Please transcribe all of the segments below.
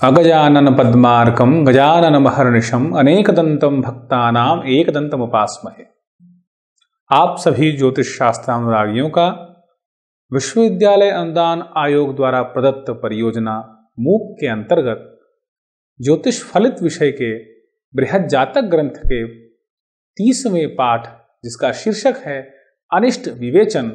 अगजानन पद्मार्कं गजानन महर्निशम अनेकदंतम भक्तानाम एकदंतम उपास्महे। आप सभी ज्योतिष शास्त्रानुरागियों का विश्वविद्यालय अनुदान आयोग द्वारा प्रदत्त परियोजना मूक के अंतर्गत ज्योतिष फलित विषय के बृहद जातक ग्रंथ के 30वें पाठ, जिसका शीर्षक है अनिष्ट विवेचन,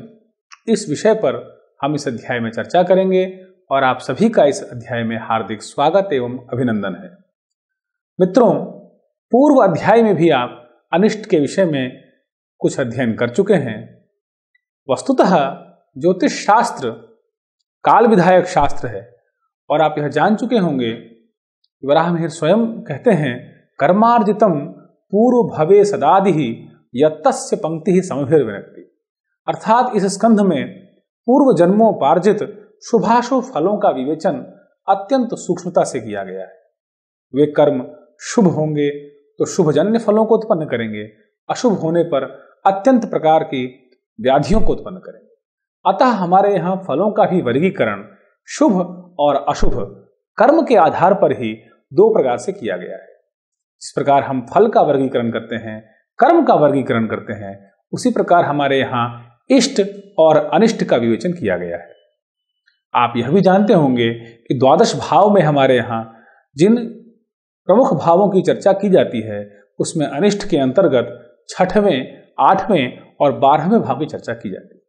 इस विषय पर हम इस अध्याय में चर्चा करेंगे और आप सभी का इस अध्याय में हार्दिक स्वागत एवं अभिनंदन है। मित्रों, पूर्व अध्याय में भी आप अनिष्ट के विषय में कुछ अध्ययन कर चुके हैं। वस्तुतः ज्योतिष शास्त्र काल विधायक शास्त्र है और आप यह जान चुके होंगे कि वराहमिहिर स्वयं कहते हैं, कर्मार्जितम पूर्व भवे सदादि यत्तस्य पंक्ति समभिर्विनक्ति। अर्थात इस स्कंध में पूर्व जन्मों पार्जित शुभाशुभ फलों का विवेचन अत्यंत सूक्ष्मता से किया गया है। वे कर्म शुभ होंगे तो शुभजन्य फलों को उत्पन्न करेंगे, अशुभ होने पर अत्यंत प्रकार की व्याधियों को उत्पन्न करेंगे। अतः हमारे यहाँ फलों का भी वर्गीकरण शुभ और अशुभ कर्म के आधार पर ही दो प्रकार से किया गया है। जिस प्रकार हम फल का वर्गीकरण करते हैं, कर्म का वर्गीकरण करते हैं, उसी प्रकार हमारे यहाँ इष्ट और अनिष्ट का विवेचन किया गया है। आप यह भी जानते होंगे कि द्वादश भाव में हमारे यहाँ जिन प्रमुख भावों की चर्चा की जाती है, उसमें अनिष्ट के अंतर्गत 6वें, 8वें और 12वें भाव की चर्चा की जाती है।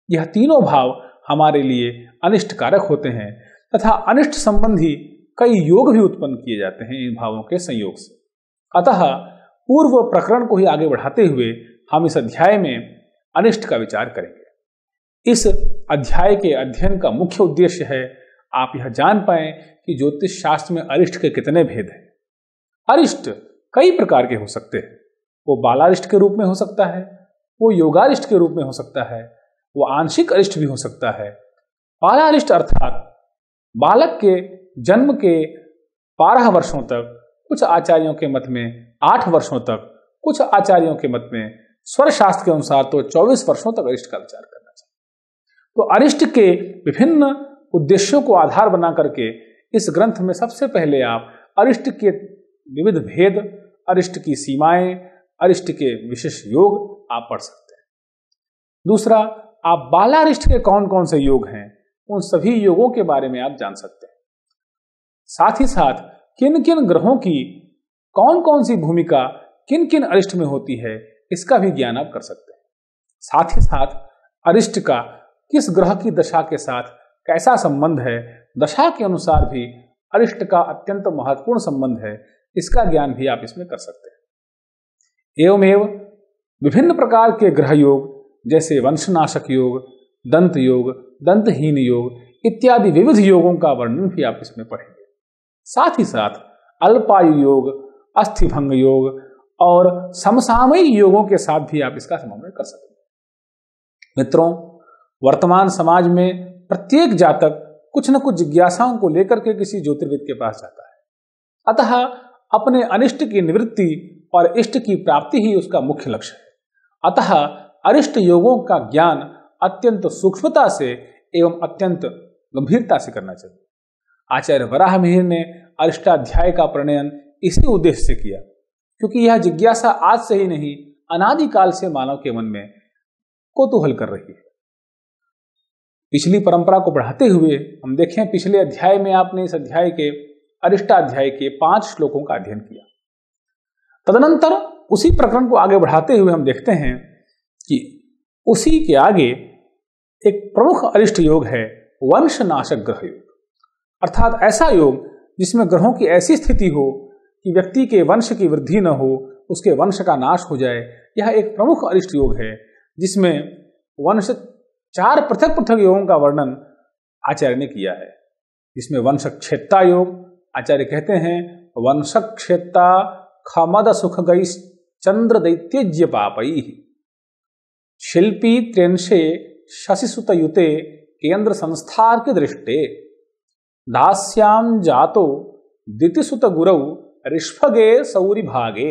यह तीनों भाव हमारे लिए अनिष्ट कारक होते हैं तथा अनिष्ट संबंधी कई योग भी उत्पन्न किए जाते हैं इन भावों के संयोग से। अतः पूर्व प्रकरण को ही आगे बढ़ाते हुए हम इस अध्याय में अनिष्ट का विचार करेंगे। इस अध्याय के अध्ययन का मुख्य उद्देश्य है आप यह जान पाएं कि ज्योतिष शास्त्र में अरिष्ट के कितने भेद हैं। अरिष्ट कई प्रकार के हो सकते हैं। वो बालारिष्ट के रूप में हो सकता है, वो योगारिष्ट के रूप में हो सकता है, वो आंशिक अरिष्ट भी हो सकता है। बालारिष्ट अर्थात बालक के जन्म के 12 वर्षों तक, कुछ आचार्यों के मत में 8 वर्षों तक, कुछ आचार्यों के मत में स्वर शास्त्र के अनुसार तो 24 वर्षों तक अरिष्ट का विचार करना चाहिए। तो अरिष्ट के विभिन्न उद्देश्यों को आधार बना करके इस ग्रंथ में सबसे पहले आप अरिष्ट के विविध भेद, अरिष्ट की सीमाएं, अरिष्ट के विशेष योग आप पढ़ सकते हैं। दूसरा, आप बालारिष्ट के कौन कौन से योग हैं, उन सभी योगों के बारे में आप जान सकते हैं। साथ ही साथ किन किन ग्रहों की कौन कौन सी भूमिका किन किन अरिष्ट में होती है, इसका भी ज्ञान आप कर सकते हैं। साथ ही साथ अरिष्ट का किस ग्रह की दशा के साथ कैसा संबंध है, दशा के अनुसार भी अरिष्ट का अत्यंत महत्वपूर्ण संबंध है, इसका ज्ञान भी आप इसमें कर सकते हैं। एवमेव विभिन्न प्रकार के ग्रह योग जैसे वंशनाशक योग, दंत योग, दंतहीन योग इत्यादि विविध योगों का वर्णन भी आप इसमें पढ़ेंगे। साथ ही साथ अल्पायु योग, अस्थिभंग योग और समसामयिक योगों के साथ भी आप इसका समन्वय कर सकते हैं। मित्रों, वर्तमान समाज में प्रत्येक जातक कुछ न कुछ जिज्ञासाओं को लेकर के किसी ज्योतिर्विद के पास जाता है। अतः अपने अनिष्ट की निवृत्ति और इष्ट की प्राप्ति ही उसका मुख्य लक्ष्य है। अतः अरिष्ट योगों का ज्ञान अत्यंत सूक्ष्मता से एवं अत्यंत गंभीरता से करना चाहिए। आचार्य वराहमिहिर ने अरिष्टाध्याय का प्रणयन इसी उद्देश्य से किया, क्योंकि यह जिज्ञासा आज से ही नहीं, अनादिकाल से मानव के मन में कौतूहल कर रही है। पिछली परंपरा को बढ़ाते हुए हम देखें, पिछले अध्याय में आपने इस अध्याय के अरिष्टाध्याय के 5 श्लोकों का अध्ययन किया। तदनंतर उसी प्रकरण को आगे बढ़ाते हुए हम देखते हैं कि उसी के आगे एक प्रमुख अरिष्ट योग है वंशनाशक ग्रह योग। अर्थात ऐसा योग जिसमें ग्रहों की ऐसी स्थिति हो कि व्यक्ति के वंश की वृद्धि न हो, उसके वंश का नाश हो जाए। यह एक प्रमुख अरिष्ट योग है जिसमें वंश 4 पृथक पृथक योगों का वर्णन आचार्य ने किया है। जिसमें वंशक्षेत्ता योग, आचार्य कहते हैं वंशक्षेत्ता खमद सुख गई चंद्र दैत्यज्य पापई शिल्पी त्रेंशे शशिसुत युते केंद्र संस्थार के दृष्टे दास्याम जातो दितिसुत गुरौ ऋष्भगे सौरि भागे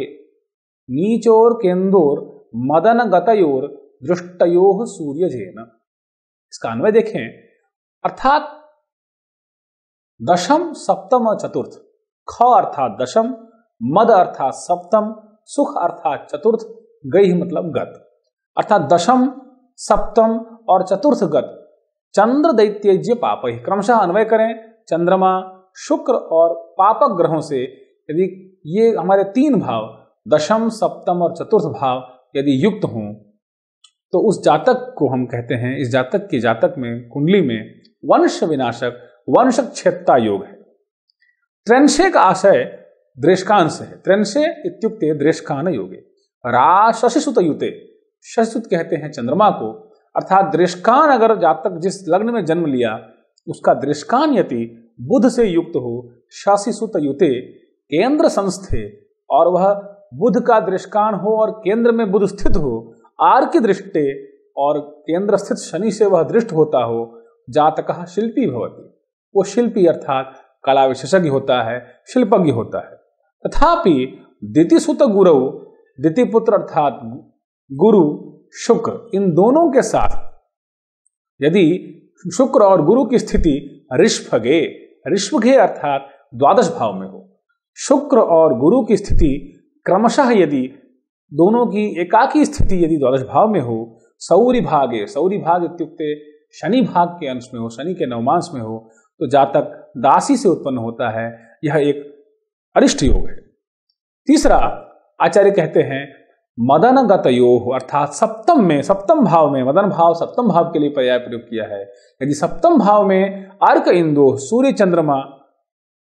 नीचोर केंदोर मदन गतयोर दृष्टयोः सूर्यजेन। इसका अन्वय देखें, अर्थात दशम, सप्तम और चतुर्थ। ख अर्थात दशम, मद अर्थात सप्तम, सुख अर्थात चतुर्थ, गई मतलब गत। अर्थात दशम, सप्तम और चतुर्थ गत चंद्र दैत्यज्य पाप ही। क्रमशः अन्वय करें, चंद्रमा, शुक्र और पापक ग्रहों से यदि ये हमारे तीन भाव दशम, सप्तम और चतुर्थ भाव यदि युक्त हों तो उस जातक को हम कहते हैं, इस जातक के जातक में, कुंडली में वंश विनाशक, वंश क्षेत्रता योग है। त्र्यंशे का आशय दृष्कांश है। त्र्यंशे इत्युक्ते दृष्कान योगे। शशिसुत युते, शशिसुत कहते हैं चंद्रमा को, अर्थात दृष्कान अगर जातक जिस लग्न में जन्म लिया उसका दृष्कान यदि बुध से युक्त हो, शशिसुत युते केंद्र संस्थे, और वह बुध का दृष्कान हो और केंद्र में बुध स्थित हो, आर की दृष्टि और केंद्र स्थित शनि से वह दृष्ट होता हो, जातकः शिल्पी भवति। वो शिल्पी अर्थात कला विशेषज्ञ होता है, शिल्पज्ञ होता है। तथापि दितिसुत गुरु, दिति पुत्र अर्थात गुरु, शुक्र, इन दोनों के साथ यदि शुक्र और गुरु की स्थिति ऋषभगे, ऋषभगे अर्थात द्वादश भाव में हो, शुक्र और गुरु की स्थिति क्रमशः यदि दोनों की एकाकी स्थिति यदि द्वादश भाव में हो, सौरी भागे, सौरी भाग इत्युक्ते शनि भाग के अंश में हो, शनि के नवमांश में हो, तो जातक दासी से उत्पन्न होता है। यह एक अरिष्ट योग है। तीसरा आचार्य कहते हैं मदन गतयोः, अर्थात सप्तम में, सप्तम भाव में, मदन भाव सप्तम भाव के लिए पर्याय प्रयोग किया है। यदि सप्तम भाव में अर्क इंदु, सूर्य चंद्रमा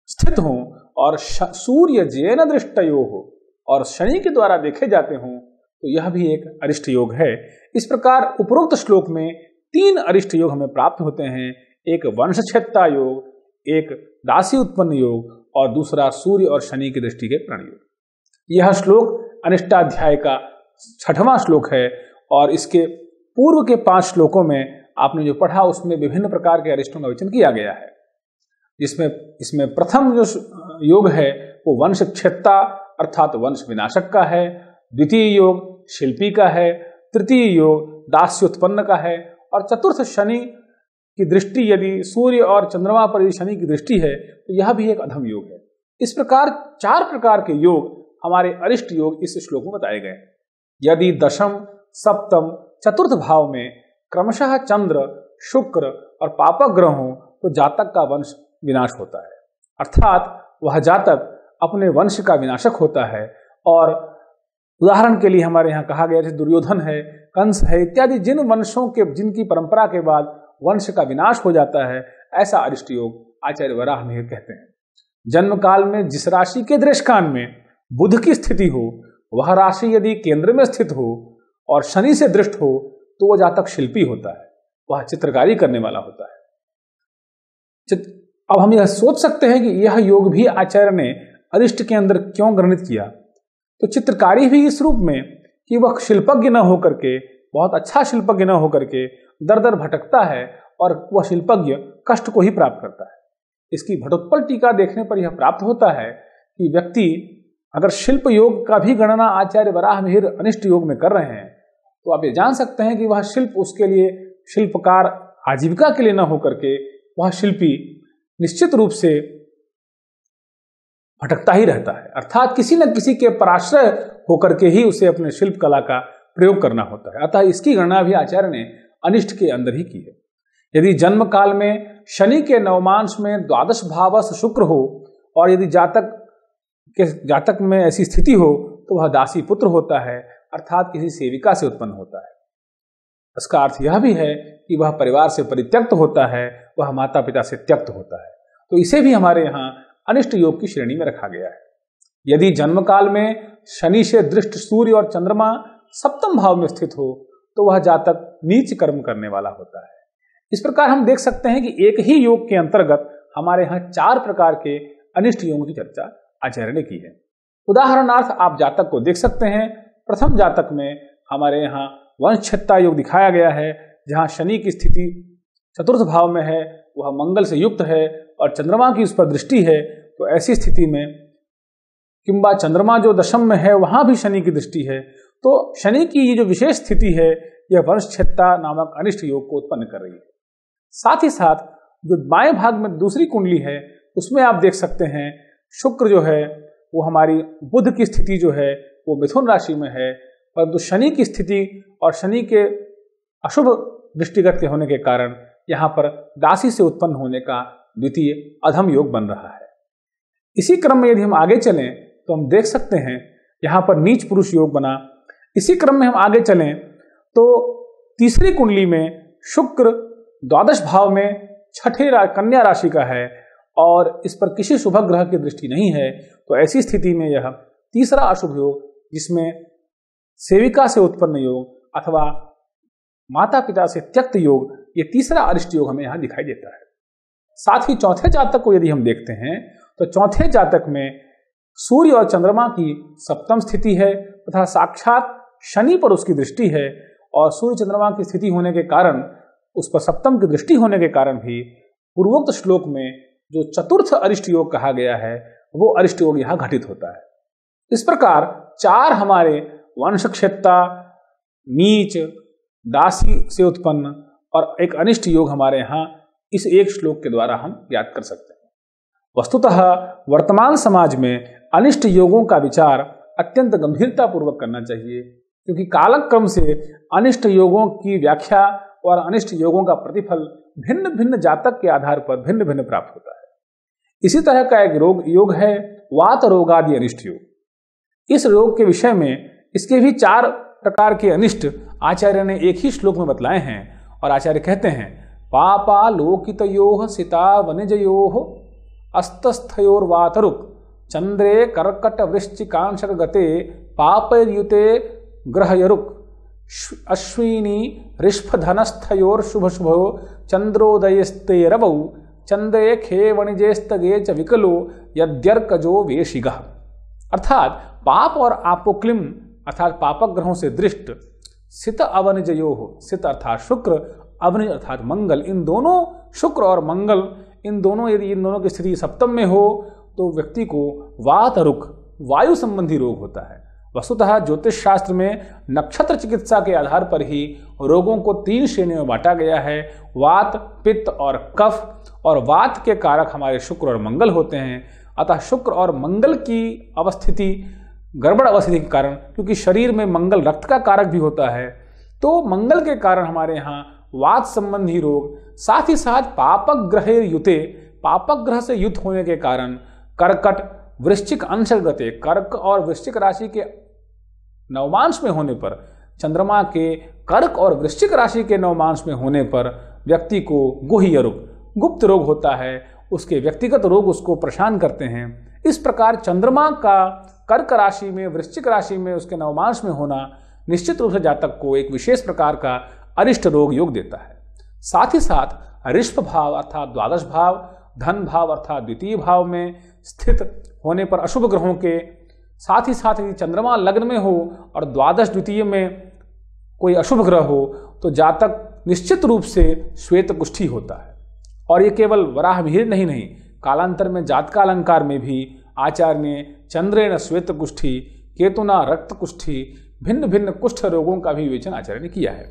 स्थित हों और सूर्य जैन दृष्टयो हो और शनि के द्वारा देखे जाते हों तो यह भी एक अरिष्ट योग है। इस प्रकार उपरोक्त श्लोक में तीन अरिष्ट योग हमें प्राप्त होते हैं, एक वंशक्षेत्रता योग, एक दासी उत्पन्न योग और दूसरा सूर्य और शनि की दृष्टि के प्रण योग। यह श्लोक अनिष्टाध्याय का 6वां श्लोक है और इसके पूर्व के 5 श्लोकों में आपने जो पढ़ा उसमें विभिन्न प्रकार के अरिष्टों का विचरण किया गया है, जिसमें इसमें प्रथम जो योग है वो वंश क्षेत्रता अर्थात वंश विनाशक का है, द्वितीय योग शिल्पी का है, तृतीय योग दास्योत्पन्न का है और चतुर्थ शनि की दृष्टि यदि सूर्य और चंद्रमा पर यदि शनि की दृष्टि है तो यह भी एक अधम योग है। इस प्रकार 4 प्रकार के योग हमारे अरिष्ट योग इस श्लोक में बताए गए। यदि दशम, सप्तम, चतुर्थ भाव में क्रमशः चंद्र, शुक्र और पापक ग्रह हो तो जातक का वंश विनाश होता है, अर्थात वह जातक अपने वंश का विनाशक होता है। और उदाहरण के लिए हमारे यहाँ कहा गया जैसे दुर्योधन है, कंस है इत्यादि जिन वंशों के जिनकी परंपरा के बाद वंश का विनाश हो जाता है, ऐसा अरिष्ट योग आचार्य वराहमिहिर कहते हैं। जन्म काल में जिस राशि के दृष्कान में बुध की स्थिति हो वह राशि यदि केंद्र में स्थित हो और शनि से दृष्ट हो तो वह जातक शिल्पी होता है, वह चित्रकारी करने वाला होता है। अब हम यह सोच सकते हैं कि यह योग भी आचार्य ने अरिष्ट के अंदर क्यों गणित किया। तो चित्रकारी भी इस रूप में कि वह शिल्पज्ञ न होकर के, बहुत अच्छा शिल्पज्ञ न होकर के दर दर भटकता है और वह शिल्पज्ञ कष्ट को ही प्राप्त करता है। इसकी भटोत्पल टीका देखने पर यह प्राप्त होता है कि व्यक्ति अगर शिल्प योग का भी गणना आचार्य वराहमिहिर अनिष्ट योग में कर रहे हैं तो आप ये जान सकते हैं कि वह शिल्प उसके लिए शिल्पकार आजीविका के लिए न होकर के वह शिल्पी निश्चित रूप से भटकता ही रहता है, अर्थात किसी न किसी के पराश्रय होकर के ही उसे अपने शिल्प कला का प्रयोग करना होता है। अतः इसकी गणना भी आचार्य ने अनिष्ट के अंदर ही की है। यदि जन्म काल में शनि के नवमांश में द्वादश भावस्थ शुक्र हो और यदि जातक में ऐसी स्थिति हो तो वह दासी पुत्र होता है, अर्थात किसी सेविका से उत्पन्न होता है। इसका अर्थ यह भी है कि वह परिवार से परित्यक्त होता है, वह माता पिता से त्यक्त होता है। तो इसे भी हमारे यहाँ अनिष्ट योग की श्रेणी में रखा गया है। यदि जन्म काल में शनि से दृष्ट सूर्य और चंद्रमा सप्तम भाव में स्थित हो तो वह जातक नीच कर्म करने वाला होता है। इस प्रकार हम देख सकते हैं कि एक ही योग के अंतर्गत हमारे यहाँ 4 प्रकार के अनिष्ट योगों की चर्चा आचार्य ने की है। उदाहरणार्थ आप जातक को देख सकते हैं। प्रथम जातक में हमारे यहाँ वंशक्षेत्रता योग दिखाया गया है, जहाँ शनि की स्थिति चतुर्थ भाव में है, वह मंगल से युक्त है और चंद्रमा की उस पर दृष्टि है। तो ऐसी स्थिति में किंबा चंद्रमा जो दशम में है वहां भी शनि की दृष्टि है, तो शनि की ये जो विशेष स्थिति है यह वंशक्षेत्रता नामक अनिष्ट योग को उत्पन्न कर रही है। साथ ही साथ जो बाएं भाग में दूसरी कुंडली है उसमें आप देख सकते हैं शुक्र जो है वो हमारी बुध की स्थिति जो है वो मिथुन राशि में है, परंतु शनि की स्थिति और शनि के अशुभ दृष्टिगत के होने के कारण यहाँ पर दासी से उत्पन्न होने का द्वितीय अधम योग बन रहा है। इसी क्रम में यदि हम आगे चलें तो हम देख सकते हैं यहाँ पर नीच पुरुष योग बना। इसी क्रम में हम आगे चलें तो तीसरी कुंडली में शुक्र द्वादश भाव में छठे कन्या राशि का है और इस पर किसी शुभ ग्रह की दृष्टि नहीं है, तो ऐसी स्थिति में यह तीसरा अशुभ योग जिसमें सेविका से उत्पन्न योग अथवा माता पिता से त्यक्त योग, ये तीसरा अरिष्ट योग हमें यहाँ दिखाई देता है। साथ ही चौथे जातक को यदि हम देखते हैं तो चौथे जातक में सूर्य और चंद्रमा की सप्तम स्थिति है तथा साक्षात शनि पर उसकी दृष्टि है, और सूर्य चंद्रमा की स्थिति होने के कारण उस पर सप्तम की दृष्टि होने के कारण भी पूर्वोक्त श्लोक में जो चतुर्थ अरिष्ट योग कहा गया है वो अरिष्ट योग यहाँ घटित होता है। इस प्रकार चार हमारे वंशक्षेत्रता, नीच, दासी से उत्पन्न और एक अनिष्ट योग हमारे यहाँ इस एक श्लोक के द्वारा हम याद कर सकते हैं। वस्तुतः वर्तमान समाज में अनिष्ट योगों का विचार अत्यंत गंभीरता पूर्वक करना चाहिए, क्योंकि कालक्रम से अनिष्ट योगों की व्याख्या और अनिष्ट योगों का प्रतिफल भिन्न भिन्न जातक के आधार पर भिन्न भिन्न प्राप्त होता है। इसी तरह का एक योग है वात रोगादि अनिष्ट योग। इस रोग के विषय में इसके भी 4 प्रकार के अनिष्ट आचार्य ने एक ही श्लोक में बतलाए हैं, और आचार्य कहते हैं पापा लोकितयोः सिता वनिजयोः अस्तस्थयोर्वातरुक चंद्रे कर्कट वृश्चिकांशक गते पापयुते ग्रहयरुक अश्विनी ऋष्भधनस्थयोर्शुभ शुभो चंद्रोदयस्ते रवौ चंद्रे खे वणिजेस्तगे च विकलो यद्यर्कजो वेशिगः। अर्थात पाप और आपोक्लिम अर्थात पापक ग्रहों से दृष्ट सित अवनिजयो हो, सित अर्थात शुक्र, अवनिज अर्थात मंगल, इन दोनों शुक्र और मंगल इन दोनों यदि इन दोनों की स्थिति सप्तम में हो तो व्यक्ति को वात रुक वायु संबंधी रोग होता है। वस्तुतः ज्योतिष शास्त्र में नक्षत्र चिकित्सा के आधार पर ही रोगों को 3 श्रेणियों में बांटा गया है, वात, पित्त और कफ, और वात के कारक हमारे शुक्र और मंगल होते हैं। अतः शुक्र और मंगल की अवस्थिति गड़बड़ अवस्थिति के कारण, क्योंकि शरीर में मंगल रक्त का कारक भी होता है, तो मंगल के कारण हमारे यहाँ वात संबंधी रोग, साथ ही साथ पापक ग्रहे युते, पापक ग्रह से युत होने के कारण कर्कट वृश्चिक अंशगते, कर्क और वृश्चिक राशि के नवमांश में होने पर, चंद्रमा के कर्क और वृश्चिक राशि के नवमांश में होने पर व्यक्ति को गुह्य रोग, गुप्त रोग होता है, उसके व्यक्तिगत रोग उसको परेशान करते हैं। इस प्रकार चंद्रमा का कर्क राशि में, वृश्चिक राशि में उसके नवमांश में होना निश्चित रूप से जातक को एक विशेष प्रकार का अरिष्ट रोग योग देता है। साथ ही साथ ऋषभ भाव अर्थात द्वादश भाव, धन भाव अर्थात द्वितीय भाव में स्थित होने पर अशुभ ग्रहों के, साथ ही साथ यदि चंद्रमा लग्न में हो और द्वादश द्वितीय में कोई अशुभ ग्रह हो तो जातक निश्चित रूप से श्वेत कुष्ठी होता है। और ये केवल वराह मिहिर नहीं, कालांतर में जातका अलंकार में भी आचार्य ने चंद्रेण श्वेत कुष्ठी, केतुना रक्त कुष्ठी, भिन्न भिन्न कुष्ठ रोगों का भी विवेचन आचार्य ने किया है।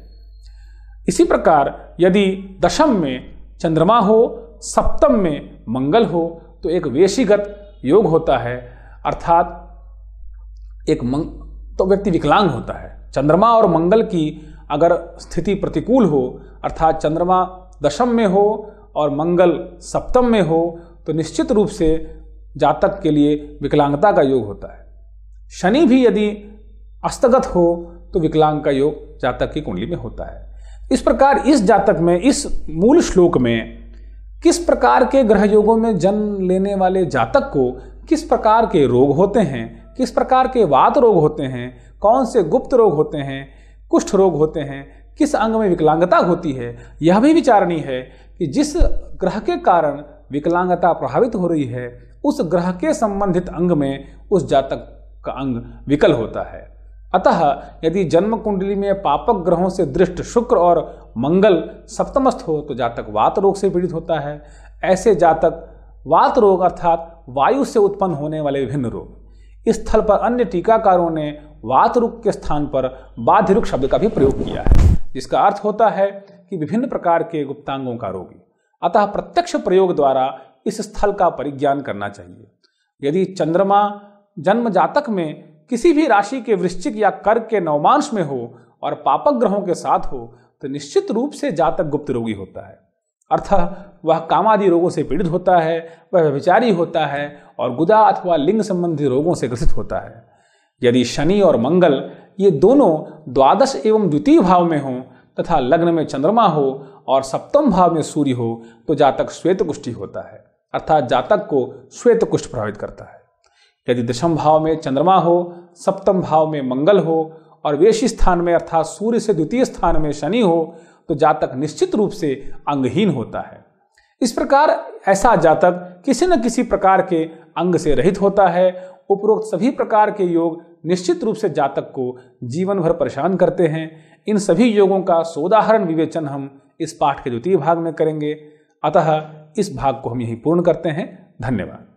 इसी प्रकार यदि दशम में चंद्रमा हो, सप्तम में मंगल हो तो एक वेशीगत योग होता है, अर्थात तो व्यक्ति विकलांग होता है। चंद्रमा और मंगल की अगर स्थिति प्रतिकूल हो, अर्थात चंद्रमा दशम में हो और मंगल सप्तम में हो तो निश्चित रूप से जातक के लिए विकलांगता का योग होता है। शनि भी यदि अस्तगत हो तो विकलांग का योग जातक की कुंडली में होता है। इस प्रकार इस जातक में, इस मूल श्लोक में किस प्रकार के ग्रह योगों में जन्म लेने वाले जातक को किस प्रकार के रोग होते हैं, किस प्रकार के वात रोग होते हैं, कौन से गुप्त रोग होते हैं, कुष्ठ रोग होते हैं, किस अंग में विकलांगता होती है, यह भी विचारणीय है कि जिस ग्रह के कारण विकलांगता प्रभावित हो रही है उस ग्रह के संबंधित अंग में उस जातक का अंग विकल होता है। अतः यदि जन्म कुंडली में पापक ग्रहों से दृष्ट शुक्र और मंगल सप्तमस्थ हो तो जातक वात रोग से पीड़ित होता है। ऐसे जातक वात रोग अर्थात वायु से उत्पन्न होने वाले विभिन्न रोग, इस स्थल पर अन्य टीकाकारों ने वात रुक के स्थान पर बाध्य रुक शब्द का भी प्रयोग किया है, जिसका अर्थ होता है कि विभिन्न प्रकार के गुप्तांगों का रोगी। अतः प्रत्यक्ष प्रयोग द्वारा इस स्थल का परिज्ञान करना चाहिए। यदि चंद्रमा जन्म जातक में किसी भी राशि के वृश्चिक या कर्क के नवमांश में हो और पापक ग्रहों के साथ हो तो निश्चित रूप से जातक गुप्त रोगी होता है, अर्थात वह कामादि रोगों से पीड़ित होता है, वह व्यभिचारी होता है और गुदा अथवा लिंग संबंधी रोगों से ग्रसित होता है। यदि शनि और मंगल ये दोनों द्वादश एवं द्वितीय भाव में हों तथा लग्न में चंद्रमा हो और सप्तम भाव में सूर्य हो तो जातक श्वेत कुष्ठी होता है, अर्थात जातक को श्वेत कुष्ठ प्रभावित करता है। यदि दशम भाव में चंद्रमा हो, सप्तम भाव में मंगल हो और वेशी स्थान में अर्थात सूर्य से द्वितीय स्थान में शनि हो तो जातक निश्चित रूप से अंगहीन होता है। इस प्रकार ऐसा जातक किसी न किसी प्रकार के अंग से रहित होता है। उपरोक्त सभी प्रकार के योग निश्चित रूप से जातक को जीवन भर परेशान करते हैं। इन सभी योगों का सोदाहरण विवेचन हम इस पाठ के द्वितीय भाग में करेंगे। अतः इस भाग को हम यहीं पूर्ण करते हैं। धन्यवाद।